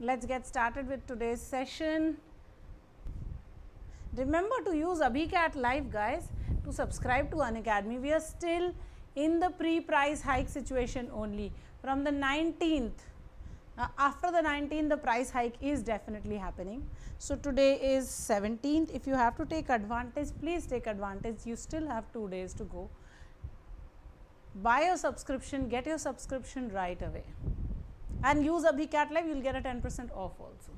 let's get started with today's session. Remember to use AbhiCat Live, guys, to subscribe to Unacademy. We are still in the pre-price hike situation only. From the 19th, after the 19th, the price hike is definitely happening. So today is 17th. If you have to take advantage, please take advantage. You still have 2 days to go. Buy your subscription, get your subscription right away. And use AbhiCat Live, you will get a 10% off also.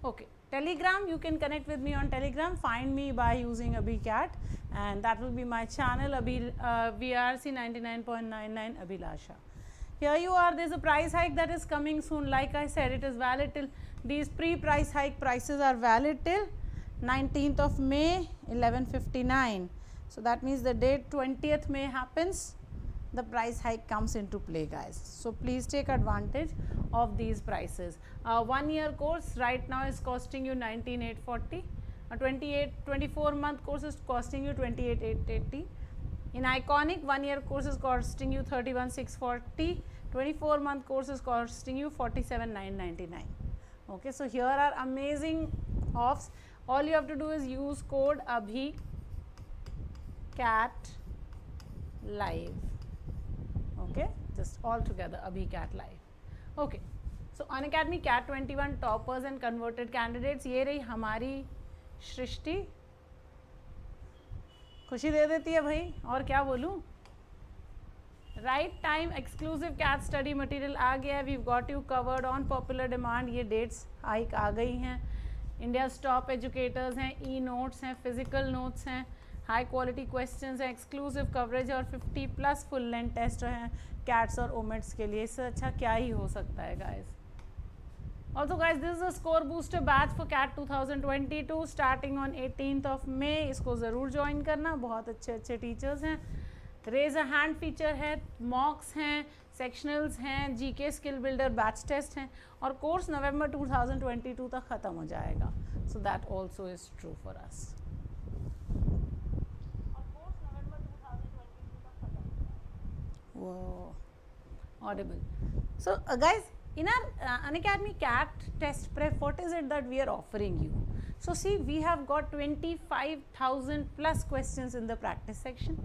Okay. Telegram, you can connect with me on Telegram. Find me by using AbhiCat, and that will be my channel, VRC 99.99 Abhilasha. Here you are. There is a price hike that is coming soon. Like I said, it is valid till these pre-price hike prices are valid till 19th of May 11:59. So that means the date 20th May happens, the price hike comes into play, guys. So please take advantage of these prices. 1 year course right now is costing you 19,840. A 24-month course is costing you 28,880. In Iconic, 1 year course is costing you 31,640. 24-month course is costing you 47,999. Okay, so here are amazing offs. All you have to do is use code AbhiCat Live. Okay, just all together, AbhiCat Live. Okay, so Unacademy CAT-21 toppers and converted candidates, ये रही हमारी सृष्टि. खुशी दे देती है भाई, और क्या बोलूँ. Right time exclusive CAT study material आ गया है. We got you covered on popular demand. ये डेट्स हाइक आ गई हैं. इंडियाज टॉप एजुकेटर्स हैं, ई नोट्स हैं, फिजिकल नोट्स हैं, हाई क्वालिटी क्वेश्चंस हैं, एक्सक्लूसिव कवरेज और 50+ फुल लेंथ टेस्ट हैं कैट्स और ओमेट्स के लिए. इससे अच्छा क्या ही हो सकता है, guys. Also guys, this is a score booster batch for CAT 2022 starting on 18th of May. इसको ज़रूर ज्वाइन करना. बहुत अच्छे अच्छे टीचर्स हैं. रेज अ हैंड फीचर है, मॉक्स हैं, सेक्शनल्स हैं, GK skill builder batch test हैं, और कोर्स नवंबर 2022 तक ख़त्म हो जाएगा. So that also is true for us. Whoa, audible. So guys, in our Unacademy CAT test prep, what is it that we are offering you? So see, we have got 25,000 plus questions in the practice section.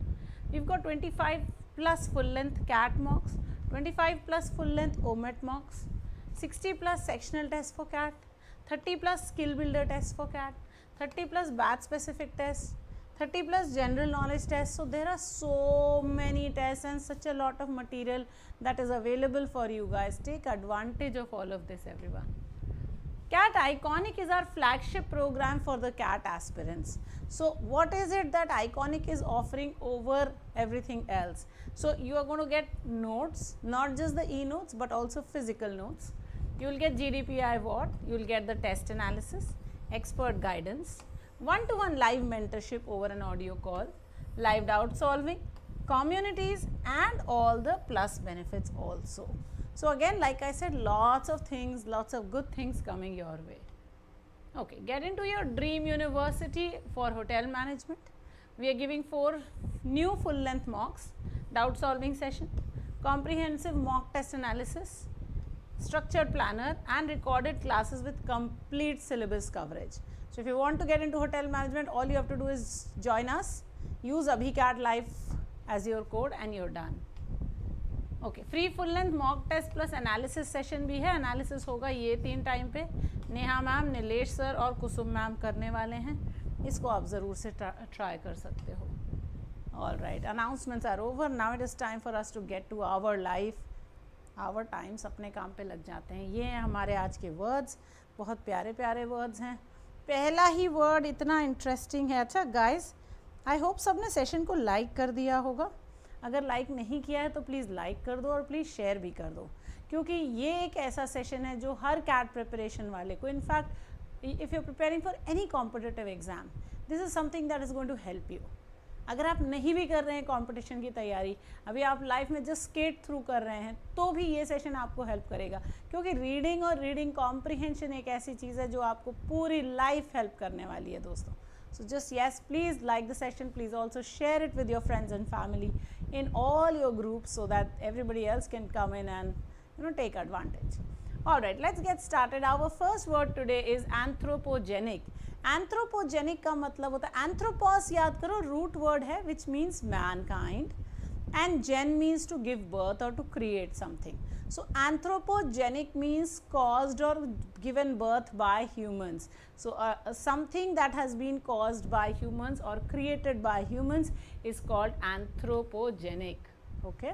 We've got 25 plus full length CAT mocks, 25 plus full length OMET mocks, 60 plus sectional tests for CAT, 30 plus skill builder tests for CAT, 30 plus batch specific tests, 30 plus general knowledge tests. So there are so many tests and such a lot of material that is available for you guys. Take advantage of all of this, everyone. CAT Iconic is our flagship program for the CAT aspirants. So what is it that Iconic is offering over everything else? So you are going to get notes, not just the e-notes but also physical notes. You will get GDPI WOT, you will get the test analysis, expert guidance, one-to-one live mentorship over an audio call, live doubt solving, communities, and all the plus benefits also. So again, like I said, lots of things, lots of good things coming your way. Okay, get into your dream university for hotel management. We are giving 4 new full-length mocks, doubt solving session, comprehensive mock test analysis, structured planner, and recorded classes with complete syllabus coverage. So if you want to get into hotel management, all you have to do is join us, use AbhiCat Live as your code, and you're done. Okay, free full length mock test plus analysis session भी है. Analysis होगा ये 3 time पे. Neha ma'am, Nilesh sir और कुसुम ma'am करने वाले हैं. इसको आप ज़रूर से ट्राई कर सकते हो. All right, announcements are over. Now it is time for us to get to our life. Our times अपने काम पे लग जाते हैं. ये हैं हमारे आज के words. बहुत प्यारे प्यारे words हैं. पहला ही word इतना इंटरेस्टिंग है. अच्छा गाइज, आई होप सब ने सेशन को लाइक कर दिया होगा. अगर लाइक नहीं किया है तो प्लीज़ लाइक कर दो और प्लीज़ शेयर भी कर दो, क्योंकि ये एक ऐसा सेशन है जो हर कैट प्रिपरेशन वाले को, in fact if you preparing for any competitive exam, this is something that is going to help you. अगर आप नहीं भी कर रहे हैं कंपटीशन की तैयारी, अभी आप लाइफ में जस्ट स्केट थ्रू कर रहे हैं, तो भी ये सेशन आपको हेल्प करेगा, क्योंकि रीडिंग और रीडिंग कॉम्प्रिहेंशन एक ऐसी चीज़ है जो आपको पूरी लाइफ हेल्प करने वाली है दोस्तों. So just yes, please like the session, please also share it with your friends and family in all your groups so that everybody else can come in and take advantage. Alright, let's get started. Our first word today is anthropogenic. Anthropogenic का मतलब होता है, anthropos याद करो root word है which means mankind and gen means to give birth or to create something. So anthropogenic means caused or given birth by humans. So something that has been caused by humans or created by humans is called anthropogenic. Okay.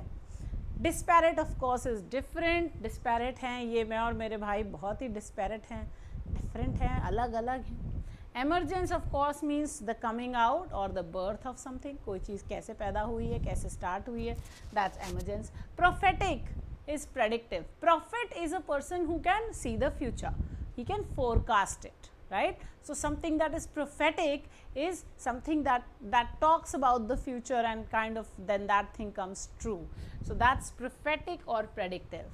Disparate of course is different. Disparate हैं ये मैं और मेरे भाई बहुत ही disparate हैं, different हैं, अलग अलग हैं. Emergence of course means the coming out or the birth of something. कोई चीज़ कैसे पैदा हुई है, कैसे start हुई है, that's emergence. Prophetic is predictive. Prophet is a person who can see the future. He can forecast it, right? So something that is prophetic is something that talks about the future and kind of then that thing comes true. So that's prophetic or predictive.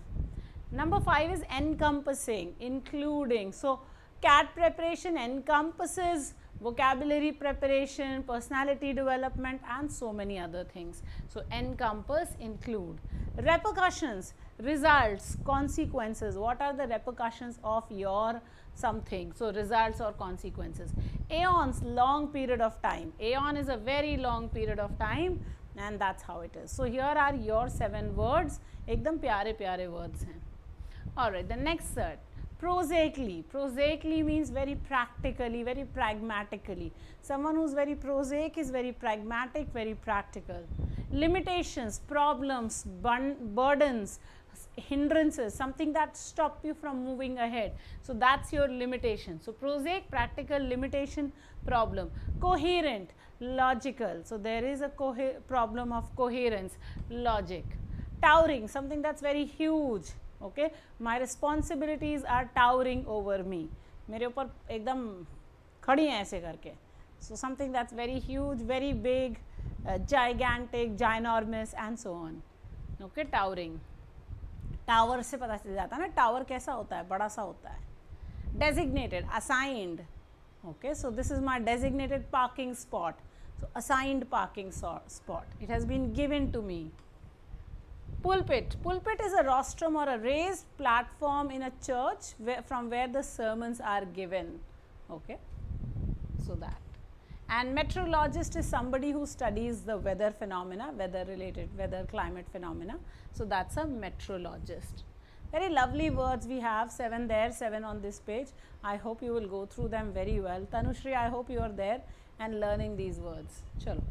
Number 5 is encompassing, including. So CAT preparation encompasses vocabulary preparation, personality development and so many other things. So encompass, include. Repercussions, results, consequences. What are the repercussions of your something? So results or consequences. Aeons, long period of time. Aeon is a very long period of time and that's how it is. So here are your 7 words. एकदम प्यारे प्यारे words हैं. Alright, the next set. Prosaically. Prosaically means very practically, very pragmatically. Someone who's very prosaic is very pragmatic, very practical. Limitations, problems, burdens, hindrances, something that stop you from moving ahead. So that's your limitation. So prosaic, practical, limitation, problem. Coherent, logical. So there is a problem of coherence, logic. Towering, something that's very huge. Okay, my responsibilities are towering over me. मेरे ऊपर एकदम खड़ी हैं ऐसे करके. So something that's very huge, very big, gigantic, ginormous and so on. Okay, towering. Tower से पता चल जाता है ना, tower कैसा होता है, बड़ा सा होता है. Designated, assigned. Okay, so this is my designated parking spot. So assigned parking spot. It has been given to me. Pulpit. Pulpit is a rostrum or a raised platform in a church from where the sermons are given. Okay, so that. And meteorologist is somebody who studies the weather phenomena, weather climate phenomena. So that's a meteorologist. Very lovely words we have, 7 there, 7 on this page. I hope you will go through them very well. Tanushri, I hope you are there and learning these words. चलो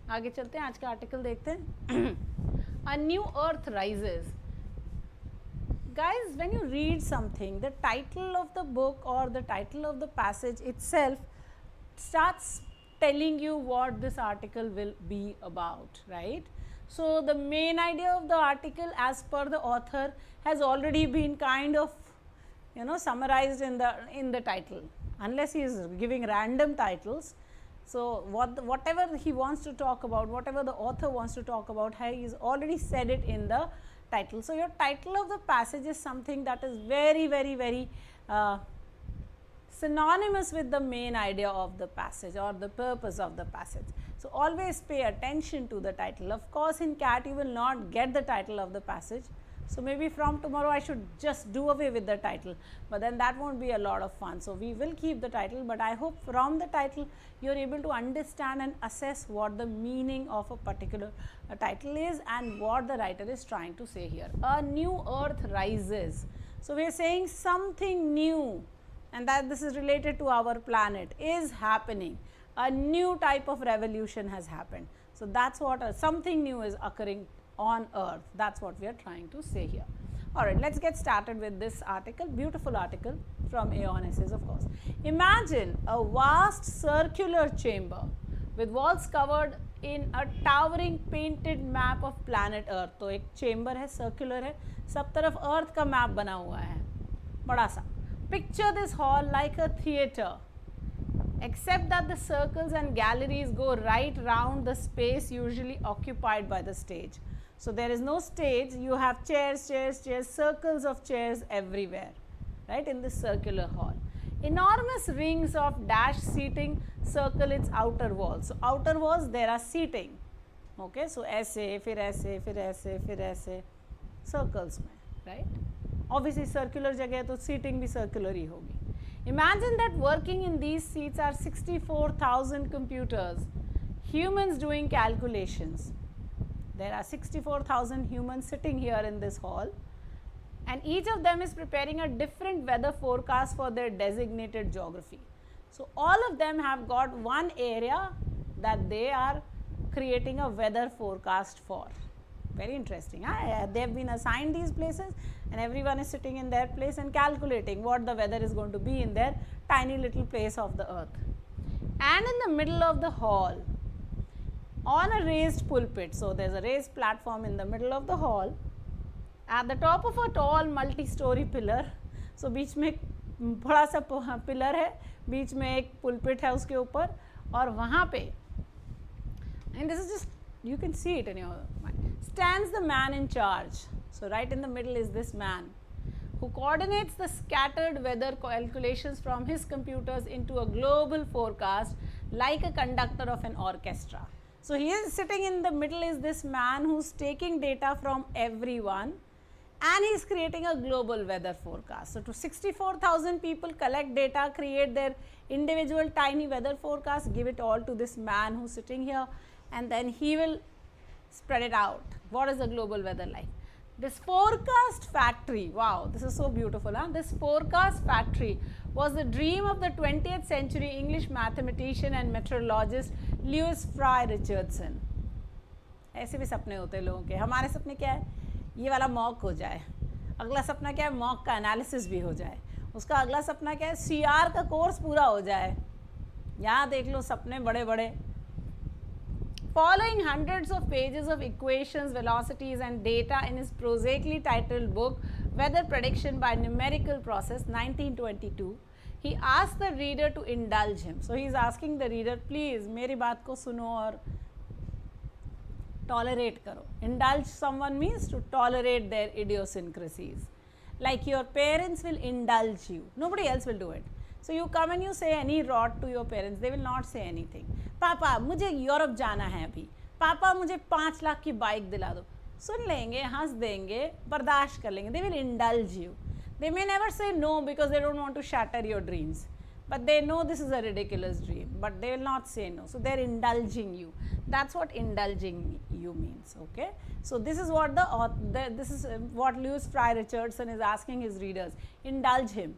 आगे चलते हैं, आज का article देखते हैं. A new earth rises. Guys, when you read something, the title of the book or the title of the passage itself starts telling you what this article will be about, right? So the main idea of the article as per the author has already been kind of, you know, summarized in the title, unless he is giving random titles. So whatever he wants to talk about, whatever the author wants to talk about, he has already said it in the title. So your title of the passage is something that is very, very, very synonymous with the main idea of the passage or the purpose of the passage. So always pay attention to the title. Of course, in CAT you will not get the title of the passage. So maybe from tomorrow I should just do away with the title, but then that won't be a lot of fun. So we will keep the title, but I hope from the title you are able to understand and assess what the meaning of a particular title is and what the writer is trying to say here. A new earth rises. So we are saying something new, and that this is related to our planet, is happening. A new type of revolution has happened. So that's what something new is occurring on earth. That's what we are trying to say here. Alright, let's get started with this article, beautiful article from Aeon essays, of course. Imagine a vast circular chamber with walls covered in a towering painted map of planet earth. तो एक chamber है, circular है, सब तरफ earth का map बना हुआ है, बड़ा सा. Picture this hall like a theatre, except that the circles and galleries go right round the space usually occupied by the stage. So there is no stage, you have chairs, chairs, chairs, circles of chairs everywhere, right, in this circular hall. Enormous rings of dash seating circle its outer walls. So outer walls, there are seating, okay, so ऐसे, फिर ऐसे, फिर ऐसे, फिर ऐसे, circles में. Right. Obviously circular जगह है तो सीटिंग भी सर्कुलर ही होगी. Imagine that working in these seats are 64,000 computers, humans doing calculations. There are 64,000 humans sitting here in this hall, and each of them is preparing a different weather forecast for their designated geography. So all of them have got one area that they are creating a weather forecast for. Very interesting. Huh? They have been assigned these places, and everyone is sitting in their place and calculating what the weather is going to be in their tiny little place of the earth. And in the middle of the hall, on a raised pulpit, so there is a raised platform in the middle of the hall, at the top of a tall multi-story pillar, so बीच में एक बड़ा सा pillar है, बीच में एक pulpit है उसके ऊपर, और वहाँ पे, and this is just, you can see it in your mind, stands the man in charge. So right in the middle is this man who coordinates the scattered weather calculations from his computers into a global forecast like a conductor of an orchestra. So he is sitting in the middle is this man who's taking data from everyone, and he is creating a global weather forecast. So to 64,000 people collect data, create their individual tiny weather forecast, give it all to this man who's sitting here, and then he will spread it out. What is the global weather like? This forecast factory, wow, this is so beautiful. Huh? This forecast factory was the dream of the 20th century English mathematician and meteorologist Lewis Fry Richardson. ऐसे भी सपने होते हैं लोगों के. हमारे सपने क्या है? ये वाला मॉक हो जाए. अगला सपना क्या है? मॉक का एनालिसिस भी हो जाए. उसका अगला सपना क्या है? CR का कोर्स पूरा हो जाए. यहाँ देख लो सपने बड़े बड़े. Following hundreds of pages of equations, velocities and data in his prosaically titled book Weather Prediction by Numerical Process 1922, he asked the reader to indulge him. So he is asking the reader, please मेरी बात को सुनो और tolerate करो. Indulge someone means to tolerate their idiosyncrasies. Like your parents will indulge you. Nobody else will do it. So you come and you say any rot to your parents, they will not say anything. पापा मुझे Europe जाना है अभी, पापा मुझे 5 लाख की bike दिला दो. सुन लेंगे, हंस देंगे, बर्दाश्त कर लेंगे. They will indulge you. They may never say no because they don't want to shatter your dreams, but they know this is a ridiculous dream, but they will not say no. So they are indulging you. That's what indulging you means. Okay. So this is what what Lewis Fry Richardson is asking his readers. Indulge him.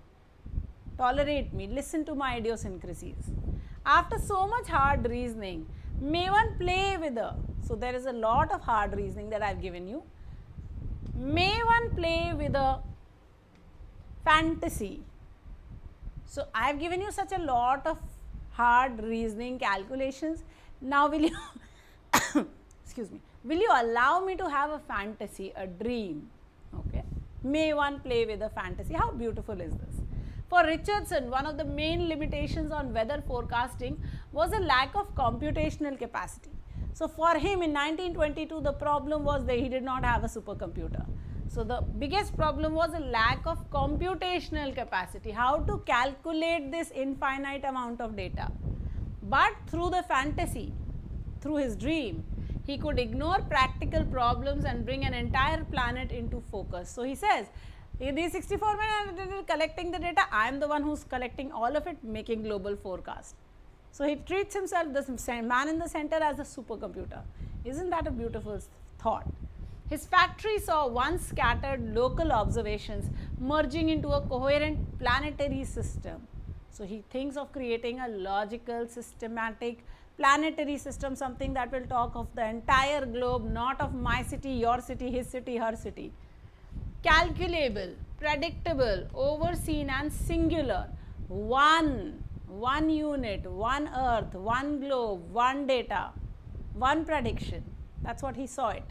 Tolerate me. Listen to my idiosyncrasies. After so much hard reasoning, may one play with a, so there is a lot of hard reasoning that I have given you. May one play with a fantasy. So I have given you such a lot of hard reasoning calculations. Now will you, excuse me, will you allow me to have a fantasy, a dream? Okay. May one play with a fantasy. How beautiful is this? For Richardson, one of the main limitations on weather forecasting was a lack of computational capacity. So for him in 1922, the problem was that he did not have a supercomputer. So the biggest problem was a lack of computational capacity, how to calculate this infinite amount of data. But through the fantasy, through his dream, he could ignore practical problems and bring an entire planet into focus. So he says, these 64 men are collecting the data, I am the one who is collecting all of it, making global forecast. So he treats himself, the man in the center, as a supercomputer. Isn't that a beautiful thought? His factory saw once scattered local observations merging into a coherent planetary system. So he thinks of creating a logical, systematic planetary system, something that will talk of the entire globe, not of my city, your city, his city, her city. Calculable, predictable, overseen and singular. One unit, one earth, one globe, one data, one prediction. That's what he saw it.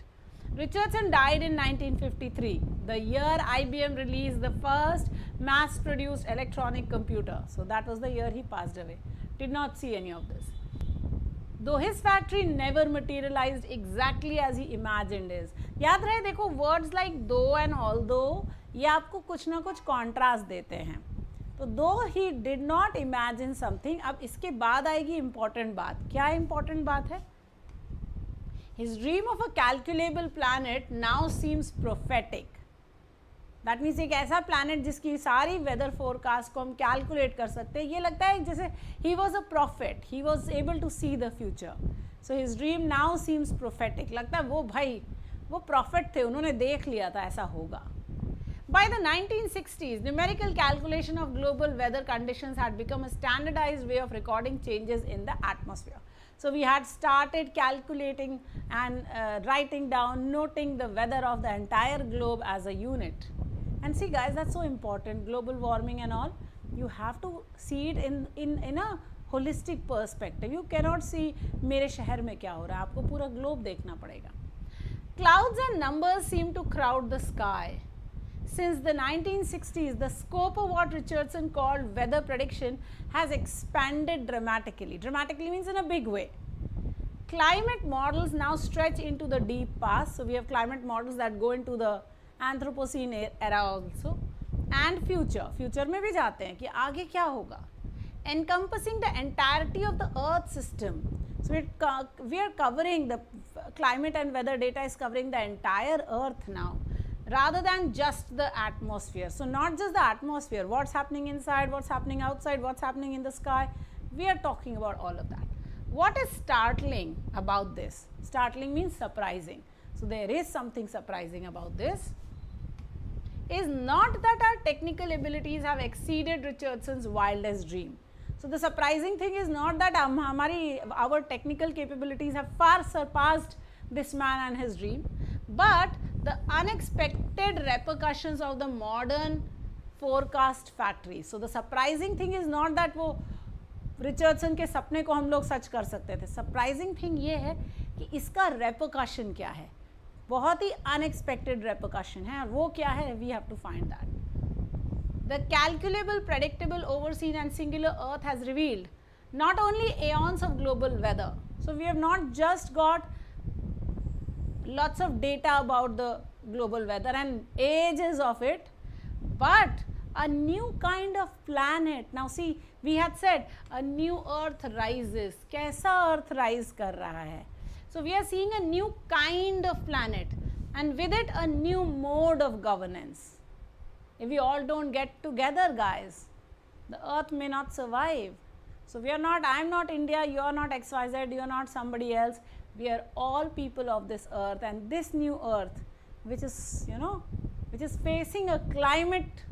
Richardson died in 1953, the year IBM released the first mass-produced electronic computer. So that was the year he passed away. Did not see any of this. Though his factory never materialized exactly as he imagined is. याद रहे देखो words like though and although ये आपको कुछ ना कुछ contrast देते हैं. तो though he did not imagine something, अब इसके बाद आएगी important बात. क्या important बात है? His dream of a calculable planet now seems prophetic. That means एक ऐसा प्लैनेट जिसकी सारी वेदर फोरकास्ट को हम कैलकुलेट कर सकते हैं. ये लगता है जैसे he was a prophet, he was able to see the future, so his dream now seems prophetic. लगता है वो भाई वो प्रॉफिट थे, उन्होंने देख लिया था ऐसा होगा. By the 1960s, numerical calculation of global weather conditions had become a standardized way of recording changes in the atmosphere. So we had started calculating and writing down, noting the weather of the entire globe as a unit. And see guys, that's so important, global warming and all, you have to see it in a holistic perspective. You cannot see मेरे शहर में क्या हो रहा है, आपको पूरा globe देखना पड़ेगा. Clouds and numbers seem to crowd the sky. Since the 1960s, the scope of what Richardson called weather prediction has expanded dramatically. Dramatically means in a big way. Climate models now stretch into the deep past. So we have climate models that go into the Anthropocene era also, and future. Future में भी जाते हैं कि आगे क्या होगा. Encompassing the entirety of the Earth system. So we are covering the climate and weather data is covering the entire Earth now, rather than just the atmosphere. So not just the atmosphere, what's happening inside, what's happening outside, what's happening in the sky, we are talking about all of that. What is startling about this? Startling means surprising. So there is something surprising about this, is not that our technical abilities have exceeded Richardson's wildest dream. So the surprising thing is not that our technical capabilities have far surpassed this man and his dream, but the unexpected repercussions of the modern forecast factories. So the surprising thing is not that वो Richardson के सपने को हम लोग सच कर सकते थे. Surprising thing ये है कि इसका रेपरकशन क्या है, बहुत ही अनएक्सपेक्टेड रेपरकशन है, और वो क्या है, we have to find that. The calculable, predictable, overseen and singular Earth has revealed not only aeons of global weather. So we have not just got lots of data about the global weather and ages of it, but a new kind of planet. Now see, we had said a new Earth rises. कैसा Earth rise कर रहा है? So we are seeing a new kind of planet, and with it a new mode of governance. If we all don't get together, guys, the Earth may not survive. So we are not, I am not India, you are not XYZ, you are not somebody else. We are all people of this Earth, and this new Earth, which is, which is facing a climate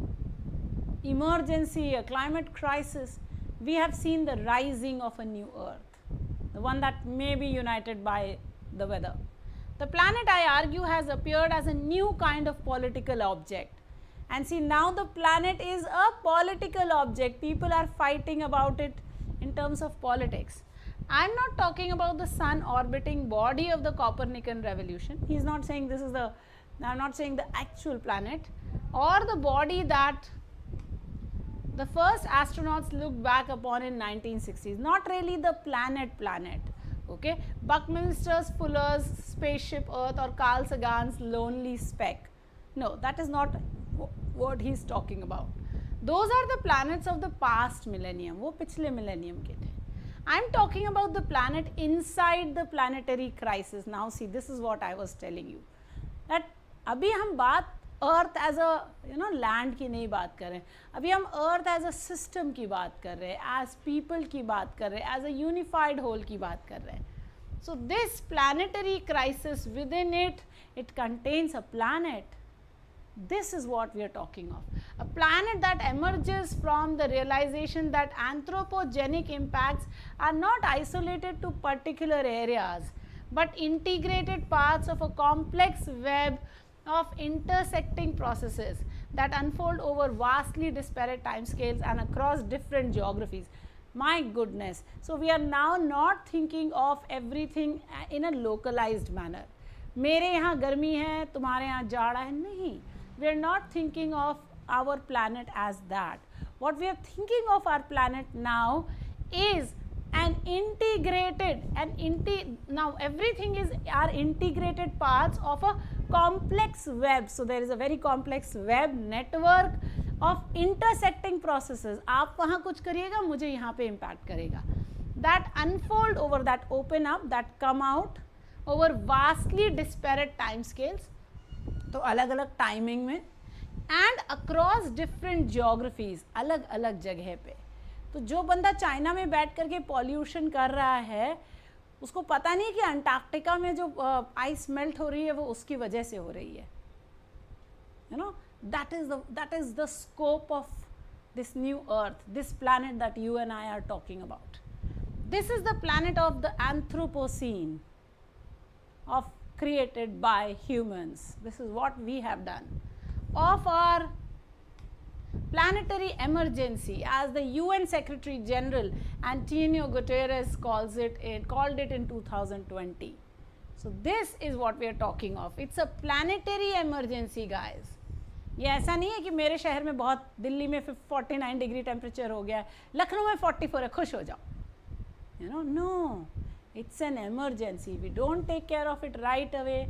emergency, a climate crisis, we have seen the rising of a new Earth, the one that may be united by the weather. The planet, I argue, has appeared as a new kind of political object. And see, now the planet is a political object. People are fighting about it in terms of politics. I am not talking about the sun orbiting body of the Copernican revolution. He is not saying this is the, I am not saying the actual planet, or the body that the first astronauts looked back upon in 1960s. Not really the planet, okay. Buckminster's Fuller's spaceship Earth or Carl Sagan's lonely speck. No, that is not what he is talking about. Those are the planets of the past millennium. वो पिछले millennium के थे. I am talking about the planet inside the planetary crisis. Now see, this is what I was telling you, that अभी हम बात earth as a land की नहीं बात कर रहे हैं, अभी हम अर्थ एज अ सिस्टम की बात कर रहे हैं, एज पीपल की बात कर रहे हैं, एज अ यूनिफाइड होल की बात कर रहे हैं. So this planetary crisis with in it contains a planet. This is what we are talking of, a planet that emerges from the realization that anthropogenic impacts are not isolated to particular areas, but integrated parts of a complex web of intersecting processes that unfold over vastly disparate timescales and across different geographies. My goodness. So we are now not thinking of everything in a localized manner. मेरे यहाँ गर्मी है, तुम्हारे यहाँ जाड़ा है, नहीं. We are not thinking of our planet as that. What we are thinking of our planet now is an integrated, now everything is are integrated parts of a complex web. So there is a very complex web network of intersecting processes. आप वहाँ कुछ करिएगा, मुझे यहाँ पे impact करेगा. That unfold over, that open up, that come out over vastly disparate time scales. तो अलग अलग टाइमिंग में, and across different geographies, अलग अलग जगह पे. तो जो बंदा चाइना में बैठ करके पॉल्यूशन कर रहा है, उसको पता नहीं कि अंटार्कटिका में जो आइस मेल्ट हो रही है वो उसकी वजह से हो रही है. You know, that is the scope of this new earth, this planet that you and I are talking about. This is the planet of the Anthropocene, of created by humans. This is what we have done. Of our planetary emergency, as the UN Secretary General Antonio Guterres called it in 2020. So this is what we are talking of. It's a planetary emergency, guys. ये ऐसा नहीं है कि मेरे शहर में बहुत, दिल्ली में 49 डिग्री टेम्परेचर हो गया है, लखनऊ में 44 है, खुश हो जाओ. You know, no, it's an emergency. We don't take care of it right away,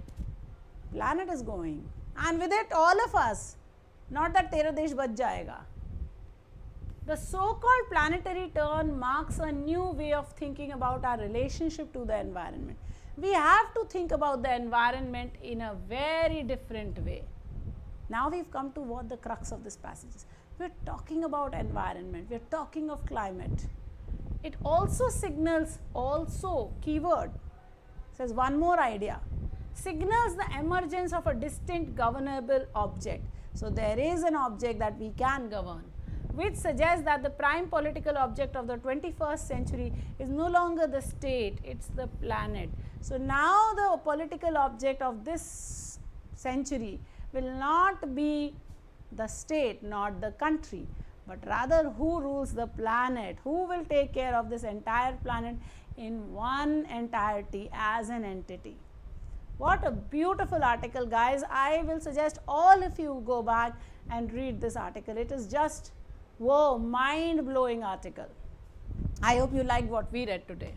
planet is going, and with it all of us. Not that तेरा देश बच जाएगा. The so-called planetary turn marks a new way of thinking about our relationship to the environment. We have to think about the environment in a very different way. Now we've come to what the crux of this passage is. We're talking about environment, we're talking of climate. It also signals, keyword, says one more idea, signals the emergence of a distinct governable object. So there is an object that we can govern, which suggests that the prime political object of the 21st century is no longer the state, it's the planet. So now the political object of this century will not be the state, not the country, but rather who rules the planet, who will take care of this entire planet in one entirety as an entity. What a beautiful article, guys. I will suggest all of you go back and read this article. It is just, whoa, mind-blowing article. I hope you liked what we read today.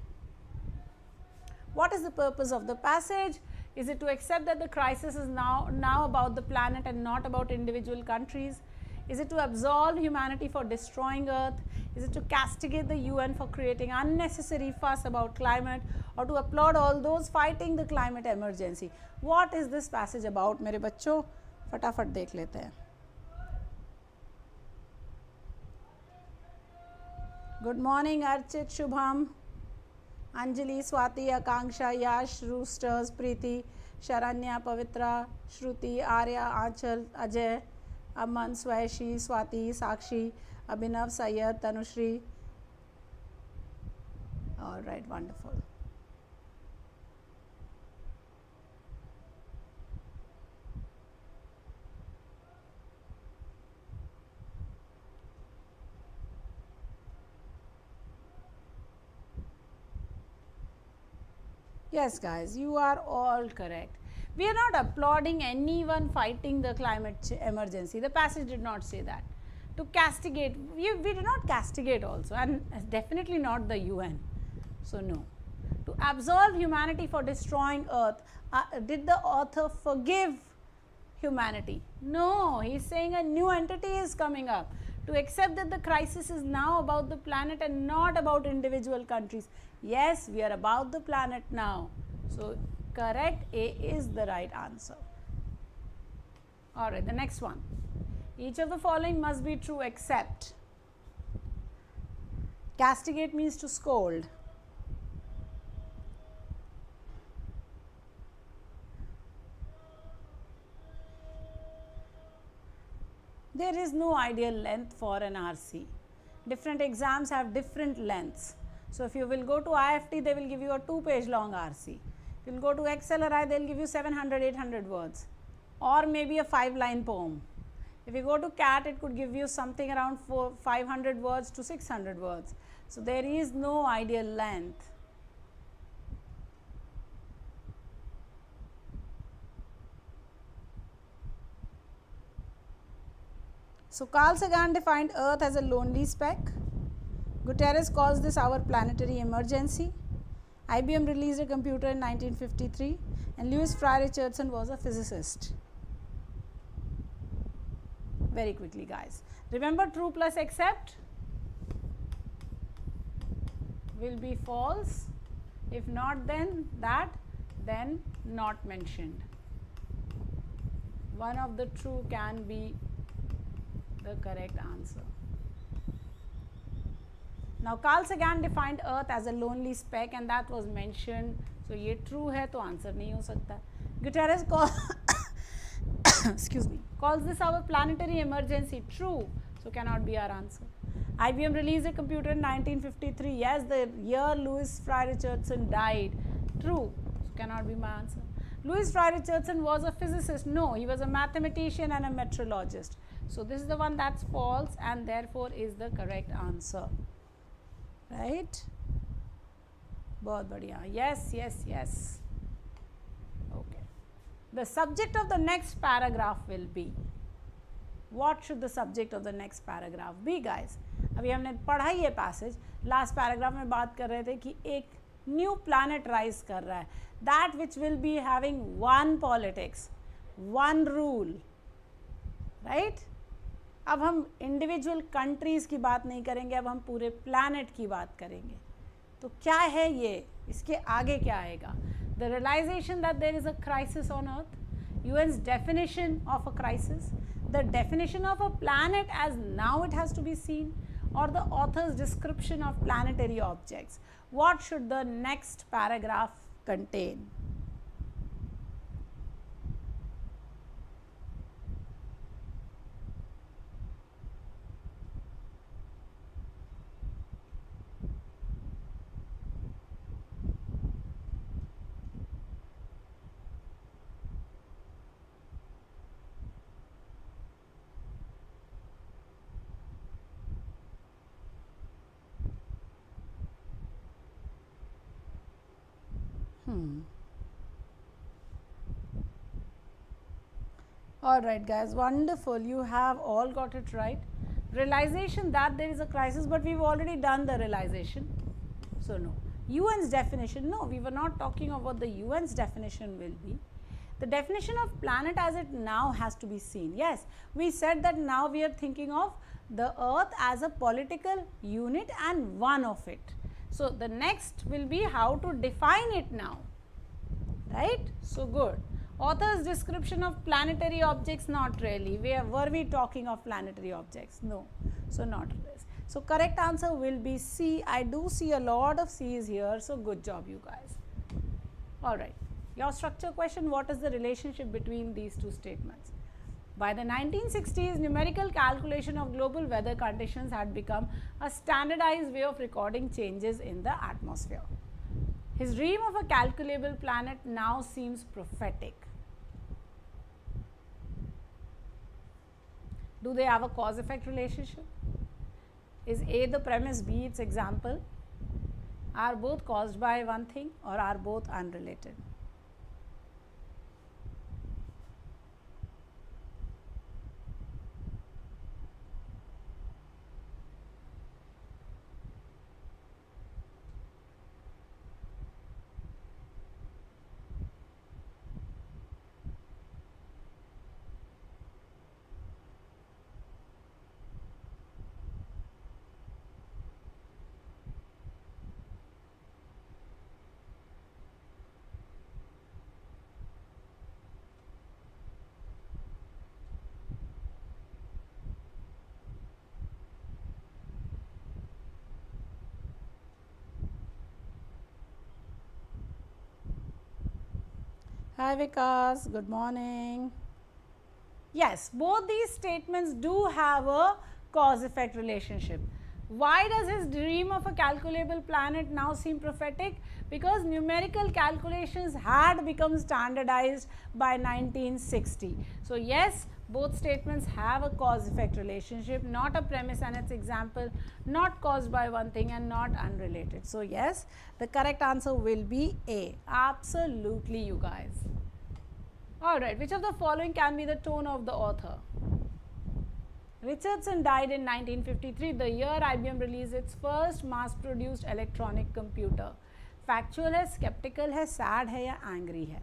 What is the purpose of the passage? Is it to accept that the crisis is now about the planet and not about individual countries? Is it to absolve humanity for destroying Earth? Is it to castigate the UN for creating unnecessary fuss about climate, or to applaud all those fighting the climate emergency? What is this passage about, मेरे बच्चों? फटाफट देख लेते हैं. Good morning, Archit, Shubham, Anjali, Swati, Akanksha, Yash, Roosters, Preeti, Sharanya, Pavitra, Shruti, Arya, Aanchal, Ajay, Aman, Swaishi, Swati, Sakshi, Abhinav, Sayyad, Tanushri. All right, wonderful. Yes, guys, you are all correct. We are not applauding anyone fighting the climate emergency. The passage did not say that. To castigate, we did not castigate also, and definitely not the UN. So no. To absolve humanity for destroying Earth. Did the author forgive humanity? No, he is saying a new entity is coming up. To accept that the crisis is now about the planet and not about individual countries. Yes, we are about the planet now. So correct, A is the right answer. All right, the next one. Each of the following must be true except. Castigate means to scold. There is no ideal length for an RC. Different exams have different lengths. So if you will go to IFT, they will give you a 2-page long RC. If you will go to XLRI, they will give you 700, 800 words, or maybe a 5-line poem. If you go to CAT, it could give you something around 500 words to 600 words. So there is no ideal length. So Carl Sagan defined Earth as a lonely speck. Guterres calls this our planetary emergency. IBM released a computer in 1953, and Louis Fry Richardson was a physicist. Very quickly, guys. Remember, true plus except will be false. If not, then that, then not mentioned. One of the true can be the correct answer. Now Carl Sagan defined Earth as a lonely speck and that was mentioned. So ये true है तो answer नहीं हो सकता. Guterres excuse me, calls this our planetary emergency. True. So cannot be our answer. IBM released a computer in 1953. Yes, the year Louis Fry Richardson died. True. So cannot be my answer. Louis Fry Richardson was a physicist. No, he was a mathematician and a meteorologist. So this is the one that's false and therefore is the correct answer. Right? बहुत बढ़िया. Yes, yes, yes. Okay. The subject of the next paragraph will be. What should the subject of the next paragraph be, guys? अभी हमने पढ़ा ही ये passage. Last paragraph में बात कर रहे थे कि एक न्यू प्लैनेट राइज कर रहा है. That which will be having one politics, one rule, right. अब हम इंडिविजुअल कंट्रीज़ की बात नहीं करेंगे, अब हम पूरे प्लैनेट की बात करेंगे. तो क्या है ये, इसके आगे क्या आएगा? The realization that there is a crisis on earth, UN's definition of a crisis, the definition of a planet as now it has to be seen, or the author's description of planetary objects. What should the next paragraph contain? All right, guys, wonderful. You have all got it right. Realization that there is a crisis, but we've already done the realization. So no. UN's definition, no, we were not talking of what the UN's definition will be. The definition of planet as it now has to be seen. Yes, we said that now we are thinking of the earth as a political unit and one of it. So the next will be how to define it now, right? So good. Author's description of planetary objects, not really. Were we talking of planetary objects? No. So not this. So correct answer will be C. I do see a lot of C's here. So good job, you guys. All right. Your structure question, what is the relationship between these two statements? By the 1960s, numerical calculation of global weather conditions had become a standardized way of recording changes in the atmosphere. His dream of a calculable planet now seems prophetic. Do they have a cause-effect relationship? Is A the premise, B its example? Are both caused by one thing or are both unrelated? Hi Vikas, good morning. Yes, both these statements do have a cause-effect relationship. Why does his dream of a calculable planet now seem prophetic? Because numerical calculations had become standardized by 1960. So yes, both statements have a cause-effect relationship, not a premise and its example, not caused by one thing and not unrelated. So yes, the correct answer will be A. Absolutely, you guys. Alright, which of the following can be the tone of the author? Richardson died in 1953, the year IBM released its first mass-produced electronic computer. Factual है, skeptical है, sad है या angry है?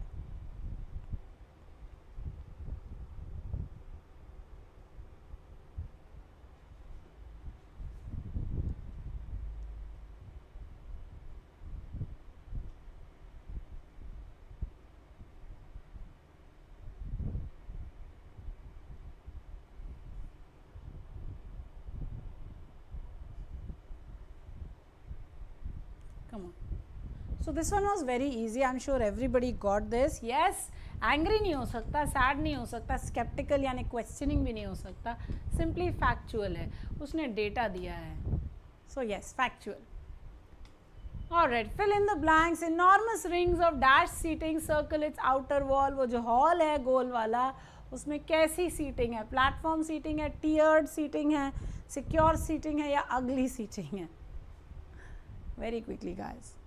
So this one was very easy. I'm sure everybody got this. Yes, angry नहीं हो सकता, sad नहीं हो सकता, skeptical यानी questioning भी नहीं हो सकता, simply factual है, उसने data दिया है. So yes, factual. Alright, fill in the blanks. Enormous rings of dash seating circle its outer wall. वो जो hall है गोल वाला, उसमें कैसी seating है? Platform seating है, tiered seating है, secure seating है या ugly seating है? Very quickly guys.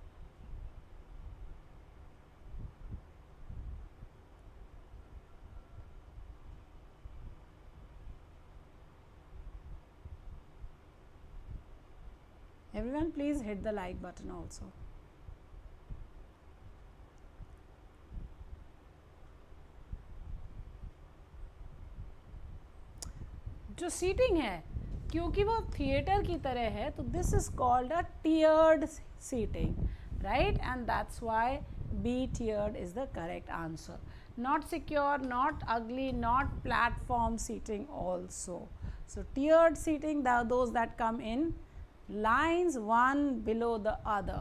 Everyone please hit the like button also. जो सीटिंग है क्योंकि वो थिएटर की तरह है तो this is called a tiered seating, right, and that's why B tiered is the correct answer. Not secure, not ugly, not platform seating also. So tiered seating, there are those that come in lines one below the other.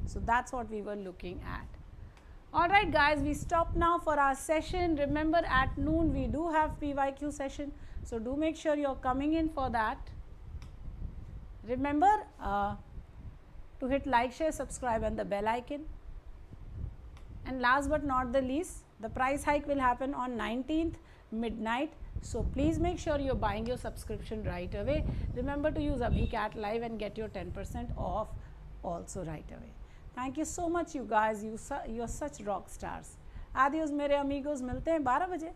So that's what we were looking at. Alright guys, we stop now for our session. Remember at noon we do have PYQ session. So do make sure you're coming in for that. Remember to hit like, share, subscribe and the bell icon. And last but not the least, the price hike will happen on 19th midnight. So please make sure you're buying your subscription right away. Remember to use AbhiCat Live and get your 10% off also right away. Thank you so much you guys. You're such rock stars. Adios मेरे amigos. मिलते हैं 12 बजे.